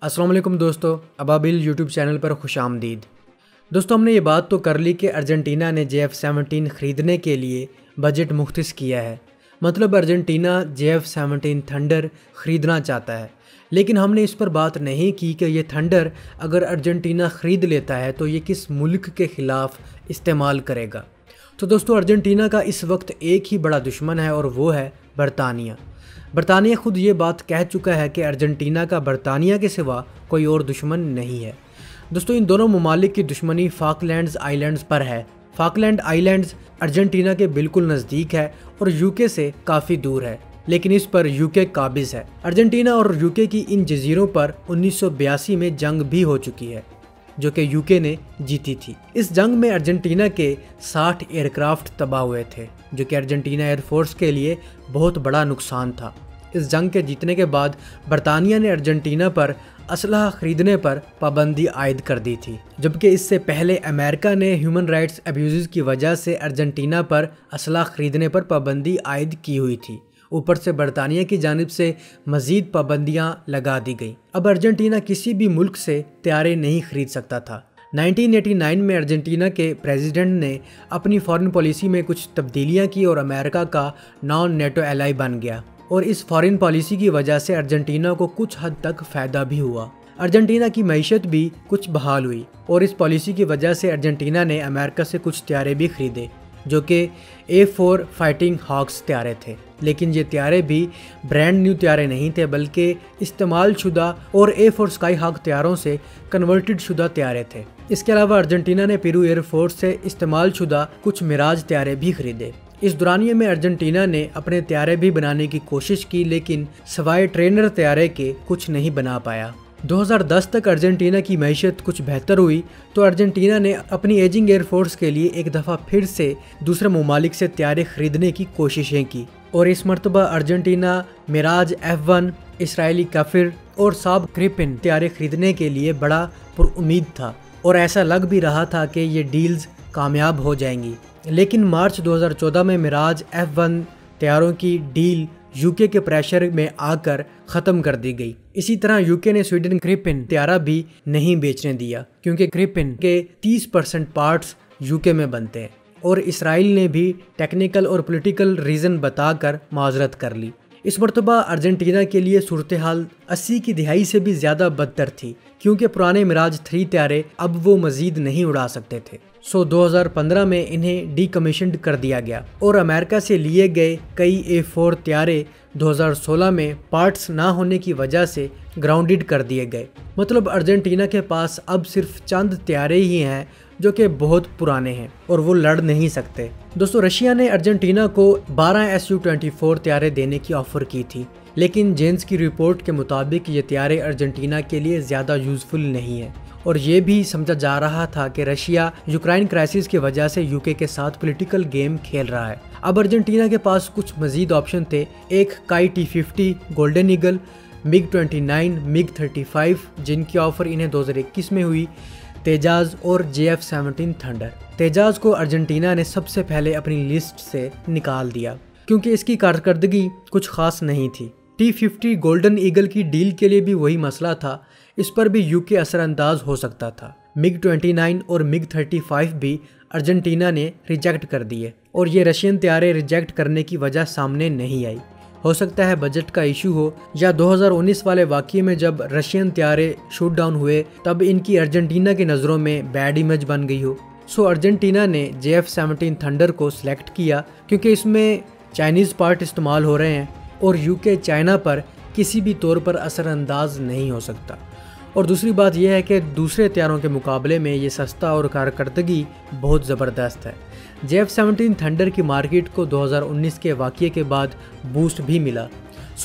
अस्सलाम वालेकुम दोस्तों, अबाबिल यूट्यूब चैनल पर खुशामदीद। दोस्तों, हमने ये बात तो कर ली कि अर्जेंटीना ने JF-17 ख़रीदने के लिए बजट मुख्तस किया है। मतलब अर्जेंटीना JF-17 थंडर ख़रीदना चाहता है, लेकिन हमने इस पर बात नहीं की कि ये थंडर अगर अर्जेंटीना ख़रीद लेता है तो ये किस मुल्क के ख़िलाफ़ इस्तेमाल करेगा। तो दोस्तों, अर्जेंटीना का इस वक्त एक ही बड़ा दुश्मन है और वो है बरतानिया। बरतानिया खुद ये बात कह चुका है कि अर्जेंटीना का बरतानिया के सिवा कोई और दुश्मन नहीं है। दोस्तों, इन दोनों ममालिक की दुश्मनी फाकलैंड्स आइलैंड्स पर है। फाकलैंड आइलैंड्स अर्जेंटीना के बिल्कुल नज़दीक है और यूके से काफ़ी दूर है, लेकिन इस पर यूके काबिज़ है। अर्जेंटीना और यूके की इन जजीरों पर 1982 में जंग भी हो चुकी है, जो कि यूके ने जीती थी। इस जंग में अर्जेंटीना के 60 एयरक्राफ्ट तबाह हुए थे, जो कि अर्जेंटीना एयरफोर्स के लिए बहुत बड़ा नुकसान था। इस जंग के जीतने के बाद बरतानिया ने अर्जेंटीना पर असलहा खरीदने पर पाबंदी आयद कर दी थी, जबकि इससे पहले अमेरिका ने ह्यूमन राइट्स अब्यूज़ की वजह से अर्जेंटीना पर असलहा खरीदने पर पाबंदी आयद की हुई थी। ऊपर से बरतानिया की जानिब से मज़ीद पाबंदियाँ लगा दी गई। अब अर्जेंटीना किसी भी मुल्क से त्यारे नहीं खरीद सकता था। 1989 में अर्जेंटीना के प्रेसिडेंट ने अपनी फॉरेन पॉलिसी में कुछ तब्दीलियाँ की और अमेरिका का नॉन नेटो एलाई बन गया, और इस फॉरेन पॉलिसी की वजह से अर्जेंटीना को कुछ हद तक फ़ायदा भी हुआ। अर्जेंटीना की मईशत भी कुछ बहाल हुई और इस पॉलिसी की वजह से अर्जेंटीना ने अमेरिका से कुछ त्यारे भी खरीदे, जो कि A4 फाइटिंग हॉक्स त्यारे थे। लेकिन ये त्यारे भी ब्रांड न्यू त्यारे नहीं थे, बल्कि इस्तेमाल शुदा और A4 स्काई हॉक त्यारों से कन्वर्टेड शुदा त्यारे थे। इसके अलावा अर्जेंटीना ने पेरू एयरफोर्स से इस्तेमाल शुदा कुछ मिराज त्यारे भी खरीदे। इस दौरानिये में अर्जेंटीना ने अपने त्यारे भी बनाने की कोशिश की, लेकिन सवाए ट्रेनर त्यारे के कुछ नहीं बना पाया। 2010 तक अर्जेंटीना की मईशत कुछ बेहतर हुई तो अर्जेंटीना ने अपनी एजिंग एयरफोर्स के लिए एक दफ़ा फिर से दूसरे ममालिक से त्यारे खरीदने की कोशिशें की, और इस मरतबा अर्जेंटीना मिराज F1, इसराइली काफिर और साब क्रिपिन त्यारे खरीदने के लिए बड़ा पुरुम्मीद था, और ऐसा लग भी रहा था कि ये डील्स कामयाब हो जाएंगी। लेकिन मार्च 2014 में मिराज F1 त्यारों की डील यूके के प्रेशर में आकर ख़त्म कर दी गई। इसी तरह यूके ने स्वीडन क्रिपिन त्यारा भी नहीं बेचने दिया, क्योंकि क्रिपिन के 30% पार्ट्स यूके में बनते हैं, और इसराइल ने भी टेक्निकल और पॉलिटिकल रीज़न बताकर माजरत कर ली। इस मरतबा अर्जेंटीना के लिए सूरत हाल 80 की दिहाई से भी ज़्यादा बदतर थी, क्योंकि पुराने मिराज 3 त्यारे अब वो मज़ीद नहीं उड़ा सकते थे। 2015 में इन्हें डीकमीशन्ड कर दिया गया, और अमेरिका से लिए गए कई A4 त्यारे 2016 में पार्ट्स ना होने की वजह से ग्राउंडेड कर दिए गए। मतलब अर्जेंटीना के पास अब सिर्फ चंद त्यारे ही हैं जो कि बहुत पुराने हैं और वो लड़ नहीं सकते। दोस्तों, रशिया ने अर्जेंटीना को 12 Su-24 त्यारे देने की ऑफ़र की थी, लेकिन जेन्स की रिपोर्ट के मुताबिक ये त्यारे अर्जेंटीना के लिए ज़्यादा यूज़फुल नहीं है, और ये भी समझा जा रहा था कि रशिया यूक्रेन क्राइसिस की वजह से यूके के साथ पॉलिटिकल गेम खेल रहा है। अब अर्जेंटीना के पास कुछ मज़ीद ऑप्शन थे। एक काई T-50 golden eagle, MiG-29, MiG-35 जिनकी ऑफ़र इन्हें 2021 में हुई, तेजाज और JF-17 थंडर। तेजाज को अर्जेंटीना ने सबसे पहले अपनी लिस्ट से निकाल दिया, क्योंकि इसकी कारकर्दगी कुछ ख़ास नहीं थी। T-50 गोल्डन ईगल की डील के लिए भी वही मसला था, इस पर भी यूके असरअंदाज हो सकता था। MiG-29 और MiG-35 भी अर्जेंटीना ने रिजेक्ट कर दिए, और ये रशियन त्यारे रिजेक्ट करने की वजह सामने नहीं आई। हो सकता है बजट का इशू हो, या 2019 वाले वाक़ये में जब रशियन त्यारे शूट डाउन हुए तब इनकी अर्जेंटीना की नज़रों में बैड इमेज बन गई हो। अर्जेंटीना ने JF-17 थंडर को सिलेक्ट किया, क्योंकि इसमें चाइनीज़ पार्ट इस्तेमाल हो रहे हैं और यूके चाइना पर किसी भी तौर पर असरअंदाज नहीं हो सकता। और दूसरी बात यह है कि दूसरे त्यारों के मुकाबले में ये सस्ता और कारकर्दगी बहुत ज़बरदस्त है। JF-17 थंडर की मार्केट को 2019 के वाक़ये के बाद बूस्ट भी मिला।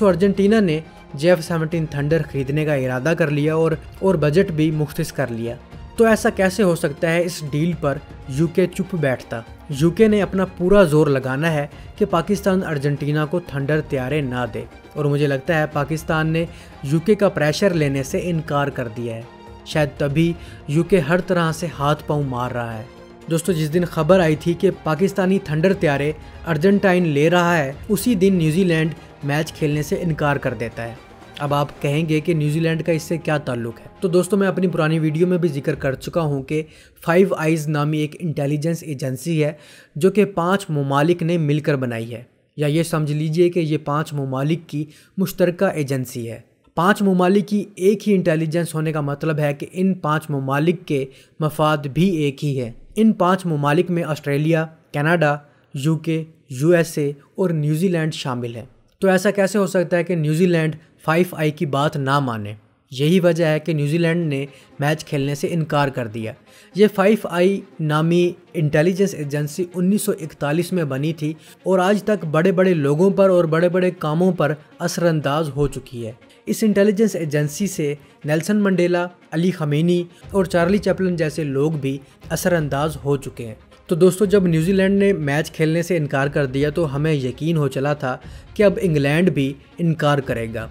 अर्जेंटीना ने JF-17 थंडर खरीदने का इरादा कर लिया और बजट भी मुख्तस कर लिया। तो ऐसा कैसे हो सकता है? इस डील पर यूके चुप बैठता। यूके ने अपना पूरा जोर लगाना है कि पाकिस्तान अर्जेंटीना को थंडर त्यारे ना दे, और मुझे लगता है पाकिस्तान ने यूके का प्रेशर लेने से इनकार कर दिया है। शायद तभी यूके हर तरह से हाथ पांव मार रहा है। दोस्तों, जिस दिन खबर आई थी कि पाकिस्तानी थंडर त्यारे अर्जेंटाइन ले रहा है, उसी दिन न्यूजीलैंड मैच खेलने से इनकार कर देता है। अब आप कहेंगे कि न्यूजीलैंड का इससे क्या ताल्लुक है। तो दोस्तों मैं अपनी पुरानी वीडियो में भी जिक्र कर चुका हूँ कि 5 आइज़ नामी एक इंटेलिजेंस एजेंसी है जो कि 5 ममालिक ने मिलकर बनाई है, या ये समझ लीजिए कि ये 5 ममालिक की मुश्तरका एजेंसी है। 5 ममालिक की एक ही इंटेलिजेंस होने का मतलब है कि इन 5 ममालिक के मफाद भी एक ही है। इन 5 ममालिक में ऑस्ट्रेलिया, कनाडा, यूके, यूएसए और न्यूजीलैंड शामिल है। तो ऐसा कैसे हो सकता है कि न्यूजीलैंड 5 आई की बात ना माने? यही वजह है कि न्यूजीलैंड ने मैच खेलने से इनकार कर दिया। ये 5 आई नामी इंटेलिजेंस एजेंसी 1941 में बनी थी और आज तक बड़े बड़े लोगों पर और बड़े बड़े कामों पर असरअंदाज हो चुकी है। इस इंटेलिजेंस एजेंसी से नेल्सन मंडेला, अली खमीनी और चार्ली चैपलिन जैसे लोग भी असरअंदाज हो चुके हैं। तो दोस्तों जब न्यूजीलैंड ने मैच खेलने से इनकार कर दिया तो हमें यकीन हो चला था कि अब इंग्लैंड भी इनकार करेगा।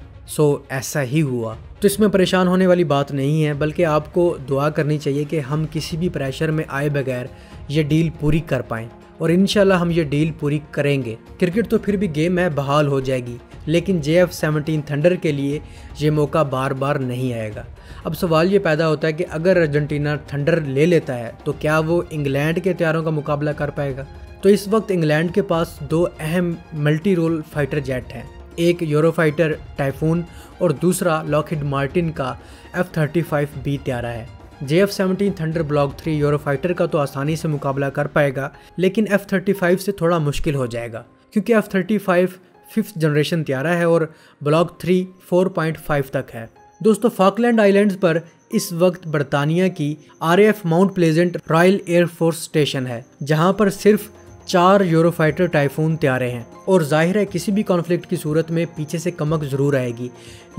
ऐसा ही हुआ। तो इसमें परेशान होने वाली बात नहीं है, बल्कि आपको दुआ करनी चाहिए कि हम किसी भी प्रेशर में आए बगैर ये डील पूरी कर पाएँ, और इंशाल्लाह हम ये डील पूरी करेंगे। क्रिकेट तो फिर भी गेम है, बहाल हो जाएगी, लेकिन JF-17 थंडर के लिए ये मौका बार बार नहीं आएगा। अब सवाल ये पैदा होता है कि अगर अर्जेंटीना थंडर ले लेता है तो क्या वो इंग्लैंड के तैयारों का मुकाबला कर पाएगा? तो इस वक्त इंग्लैंड के पास 2 अहम मल्टी रोल फाइटर जेट हैं, एक यूरोफाइटर टाइफून और दूसरा लॉकहीड मार्टिन का F-35B त्यारा है। JF-17 थंडर ब्लॉक 3 यूरोफाइटर का तो आसानी से मुकाबला कर पाएगा, लेकिन F-35 से थोड़ा मुश्किल हो जाएगा, क्योंकि F-35 5th जनरेशन त्यारा है और ब्लॉक 3 4.5 तक है। दोस्तों फॉकलैंड आइलैंड्स पर इस वक्त बरतानिया की RAF mount pleasant royal air force station है, जहां पर सिर्फ 4 यूरोफाइटर टाइफून त्यारे हैं, और जाहिर है किसी भी कॉन्फ्लिक्ट की सूरत में पीछे से कमक ज़रूर आएगी।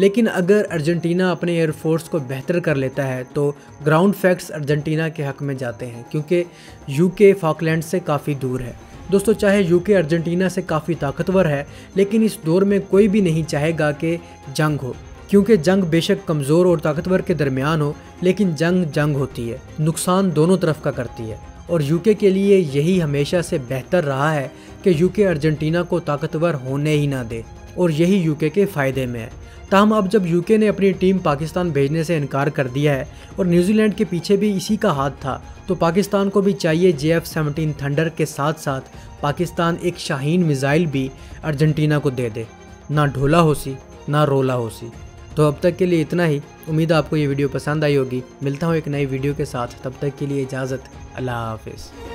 लेकिन अगर अर्जेंटीना अपने एयरफोर्स को बेहतर कर लेता है तो ग्राउंड फैक्ट्स अर्जेंटीना के हक में जाते हैं, क्योंकि यूके फॉकलैंड से काफ़ी दूर है। दोस्तों चाहे यूके अर्जेंटीना से काफ़ी ताकतवर है, लेकिन इस दौर में कोई भी नहीं चाहेगा कि जंग हो, क्योंकि जंग बेशक कमज़ोर और ताकतवर के दरमियान हो, लेकिन जंग होती है, नुकसान दोनों तरफ का करती है। और यूके के लिए यही हमेशा से बेहतर रहा है कि यूके अर्जेंटीना को ताकतवर होने ही ना दे, और यही यूके के फ़ायदे में है। ताहम अब जब यूके ने अपनी टीम पाकिस्तान भेजने से इनकार कर दिया है और न्यूजीलैंड के पीछे भी इसी का हाथ था, तो पाकिस्तान को भी चाहिए JF-17 थंडर के साथ साथ पाकिस्तान एक शाहीन मिसाइल भी अर्जेंटीना को दे दे। ना ढोला होसी ना रोला होसी। तो अब तक के लिए इतना ही। उम्मीद है आपको ये वीडियो पसंद आई होगी। मिलता हूँ एक नई वीडियो के साथ, तब तक के लिए इजाज़त। अल्लाह हाफिज़।